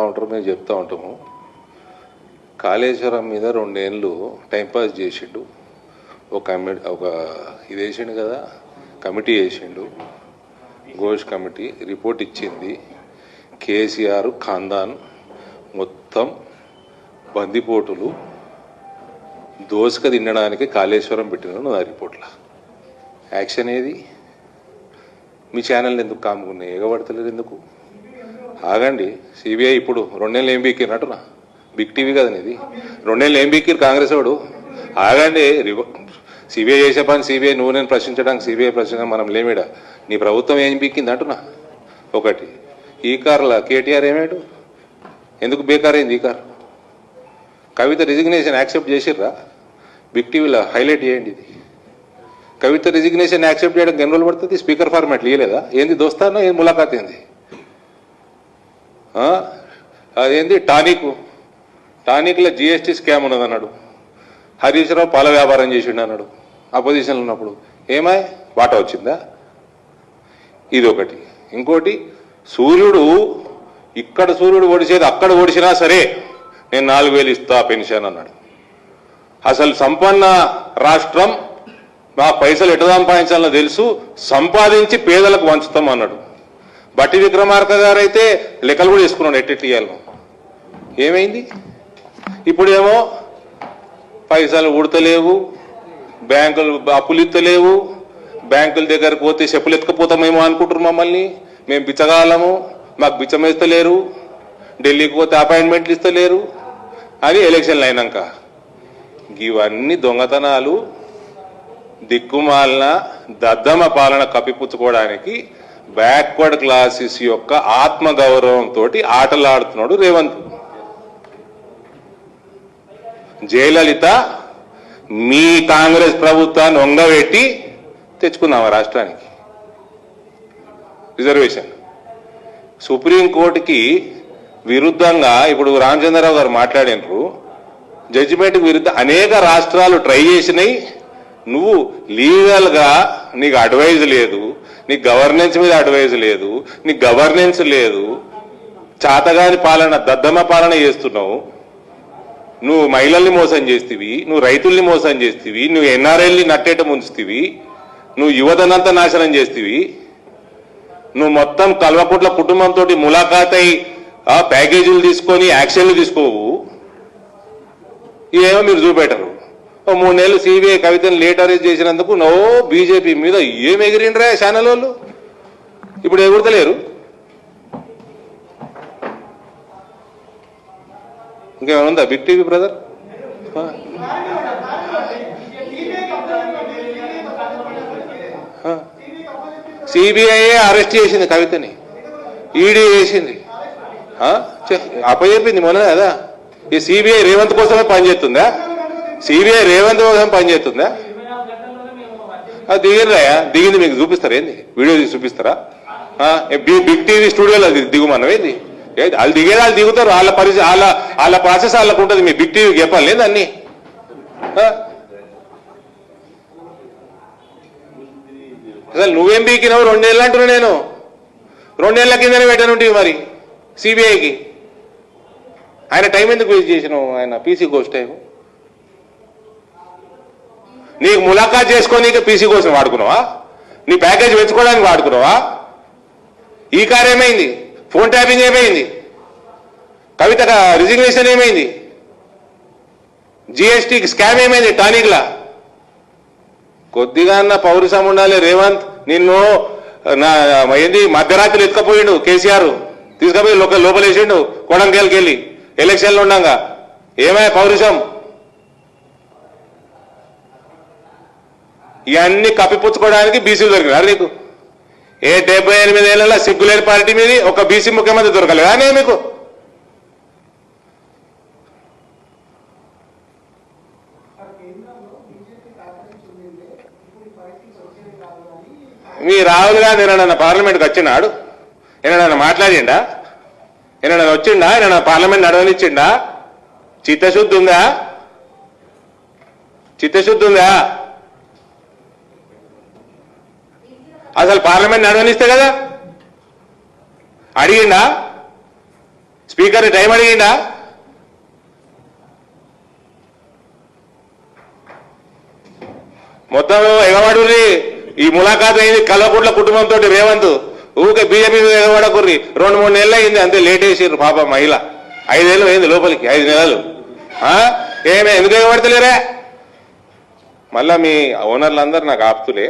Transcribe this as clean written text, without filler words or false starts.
ఉంటారు మేము చెప్తా ఉంటాము. కాళేశ్వరం మీద 2 ఏళ్ళు టైంపాస్ చేసిండు. ఒక ఇది వేసిండు కదా, కమిటీ వేసిండు, ఘోష్ కమిటీ రిపోర్ట్ ఇచ్చింది. కేసీఆర్ ఖాందాన్ మొత్తం బందిపోటులు దోసుక తినడానికి కాళేశ్వరం పెట్టినాడు. ఆ రిపోర్ట్లో యాక్షన్ ఏది? మీ ఛానల్ ఎందుకు కాముకున్నాయి? ఎగబడతలేదు ఎందుకు? ఆగండి. సిబిఐ ఇప్పుడు 2 నెలలు ఏం బీకినట్టునా? బిగ్ టీవీ కదా ఇది. 2 నెలలు ఏం బీకిరు కాంగ్రెస్ వాడు? ఆగండి. సిబిఐ చేసే పని సిబిఐ, నువ్వు నేను ప్రశ్నించడానికి సిబిఐ ప్రశ్నించడం మనం లేమిడా. నీ ప్రభుత్వం ఏం బీకింది అంటున్నా. ఒకటి ఈ కార్ల కేటీఆర్ ఏమేడు? ఎందుకు బేకారైంది ఈ కార్? కవిత రిజిగ్నేషన్ యాక్సెప్ట్ చేసిర్రా? బిగ్ టీవీలో హైలైట్ చేయండి. ఇది కవిత రిజిగ్నేషన్ యాక్సెప్ట్ చేయడానికి ఎన్ని రోజులు పడుతుంది? స్పీకర్ ఫార్మాట్లు ఇవ్వలేదా? ఏంది దోస్తానో ఏం ములాఖాత్ ఏంది? అదేంది టానిక్లో జిఎస్టీ స్కామ్ ఉన్నది అన్నాడు. హరీష్ రావు పాల వ్యాపారం చేసిండు అన్నాడు అపోజిషన్లో ఉన్నప్పుడు. ఏమాయ్ వాటా వచ్చిందా? ఇది ఒకటి. ఇంకోటి, సూర్యుడు ఇక్కడ సూర్యుడు ఒడిచేది అక్కడ ఒడిచినా సరే నేను 4000 ఇస్తా పెన్షన్ అన్నాడు. అసలు సంపన్న రాష్ట్రం, మా పైసలు ఎటు సంపాదించాలో తెలుసు, సంపాదించి పేదలకు వంచుతాం అన్నాడు. బట్టి విక్రమార్క గారు అయితే లెక్కలు కూడా వేసుకున్నాడు ఎట్టెట్లు ఇవ్వాలను. ఏమైంది? ఇప్పుడేమో పైసలు ఉడతలేవు, బ్యాంకులు అప్పులు ఇస్తలేవు, బ్యాంకుల దగ్గరకు పోతే చెప్పులు ఎత్తుకపోతామేమో అనుకుంటారు మమ్మల్ని. మేము బిచ్చగాలము, మాకు బిచ్చం ఇస్తలేరు, ఢిల్లీకి పోతే అపాయింట్మెంట్లు ఇస్తలేరు అని ఎలక్షన్లు అయినాక. ఇవన్నీ దొంగతనాలు, దిక్కుమాలిన దద్దమ్మ పాలన కప్పిపుచ్చుకోవడానికి బ్యాక్వర్డ్ క్లాసెస్ యొక్క ఆత్మగౌరవంతో ఆటలాడుతున్నాడు రేవంత్. జయలలిత మీ కాంగ్రెస్ ప్రభుత్వాన్ని వంగబెట్టి తెచ్చుకున్నామా రాష్ట్రానికి రిజర్వేషన్? సుప్రీంకోర్టుకి విరుద్ధంగా ఇప్పుడు రామచంద్రరావు గారు మాట్లాడినారు. జడ్జిమెంట్కి విరుద్ధం అనేక రాష్ట్రాలు ట్రై చేసినాయి. నువ్వు లీగల్గా నీకు అడ్వైజ్ లేదు, నీకు గవర్నెన్స్ మీద అడ్వైజ్ లేదు, నీకు గవర్నెన్స్ లేదు, చాతగాని పాలన దద్దమ్మ పాలన చేస్తున్నావు. నువ్వు మహిళల్ని మోసం చేస్తీవి, నువ్వు రైతుల్ని మోసం చేస్తీవి, నువ్వు ఎన్ఆర్ఐల్ని నట్టేట ముంచుతీవి, నువ్వు యువతనంతా నాశనం చేస్తీవి, నువ్వు మొత్తం కల్వకుట్ల కుటుంబంతో ములాఖాత్ అయి ప్యాకేజీలు తీసుకొని యాక్షన్లు తీసుకోవు. ఇవేమో మీరు చూపెట్టరు. 3 నెలలు సిబిఐ కవితను లేట్ అరెస్ట్ చేసినందుకు బీజేపీ మీద ఏం ఎగిరిండ్రా ఛానల్ వాళ్ళు. ఇప్పుడు ఎగురుతలేరు. ఇంకేమైనా ఉందా big TV brother? CBI arrest చేసింది కవితని, ఈడీ చేసింది, అప్పచెప్పింది మొన్న కదా. ఈ సిబిఐ రేవంత్ కోసమే పనిచేస్తుందా? సిబిఐ రేవంత్ కోసం పనిచేస్తుందా? దిగిరాయా? దిగింది మీకు చూపిస్తారా? ఏంది వీడియో తీసి చూపిస్తారా? బిగ్ టీవీ స్టూడియోలో దిగుమన్నాం ఏంది? వాళ్ళు దిగేది వాళ్ళు దిగుతారు, వాళ్ళ పరిస్థితి వాళ్ళ ప్రాసెస్ వాళ్ళకు ఉంటుంది. మీ బిగ్ టీవీకి చెప్పాలి లేదు అన్ని. అసలు నువ్వేం బీకినావు? 2 నెలలు అంటున్నా నేను. 2 నెలల కిందనే పెట్టనుంటివి మరి సిబిఐకి. ఆయన టైం ఎందుకు వేస్ట్ చేసినావు? ఆయన పీసీ కోర్స్ టైం నీకు ములాఖాత్ చేసుకోనీకి పీసీ కోసం వాడుకున్నావా? నీ ప్యాకేజ్ పెంచుకోవడానికి వాడుకున్నావా? ఈ కార్ ఏమైంది? ఫోన్ ట్యాపింగ్ ఏమైంది? కవిత రిజిగ్నేషన్ ఏమైంది? జిఎస్టీకి స్కామ్ ఏమైంది? టానిక్లా కొద్దిగా అన్న పౌరుషం ఉండాలి. రేవంత్ నిన్ను ఏంది మధ్యరాత్రి ఎత్తుకపోయిండు కేసీఆర్, తీసుకుపోయి లోపలేసిండు కొడంగల్కి వెళ్ళి ఎలక్షన్లు ఉండగా. ఏమయ్యా పౌరుషం? ఇవన్నీ కప్పిపుచ్చుకోవడానికి బీసీలు దొరికినారు నీకు. 78 ఏళ్లలో సిగ్గులేని పార్టీ మీద ఒక బీసీ ముఖ్యమంత్రి దొరకలేదా నే మీకు? మీ రాహుల్ గాంధీ ఏమన్నా పార్లమెంట్కి వచ్చినాడు? ఏమన్నా మాట్లాడిండా? ఏమన్నా వచ్చిండా? ఏమన్నా పార్లమెంట్ నడవనిచ్చిండా? చిత్తశుద్ధి ఉందా? చిత్తశుద్ధి ఉందా? అసలు పార్లమెంట్ నడవనిస్తే కదా అడిగిండా? Speaker time అడిగిండా? మొత్తం ఎగవాడుర్రి. ఈ ములాఖాత్ అయింది కల్వకుంట్ల కుటుంబంతో రేవంత్. ఊకే బీజేపీ ఎగవాడకుర్రి. 2-3 నెలలు అయింది అంతే, లేట్ వేసిర్రు పాప మహిళ. 5 ఏళ్ళు అయింది లోపలికి, 5 నెలలు. ఏమే ఎందుకు ఎగబడతలేరే? మళ్ళా మీ ఓనర్లందరూ నాకు ఆపుతులే.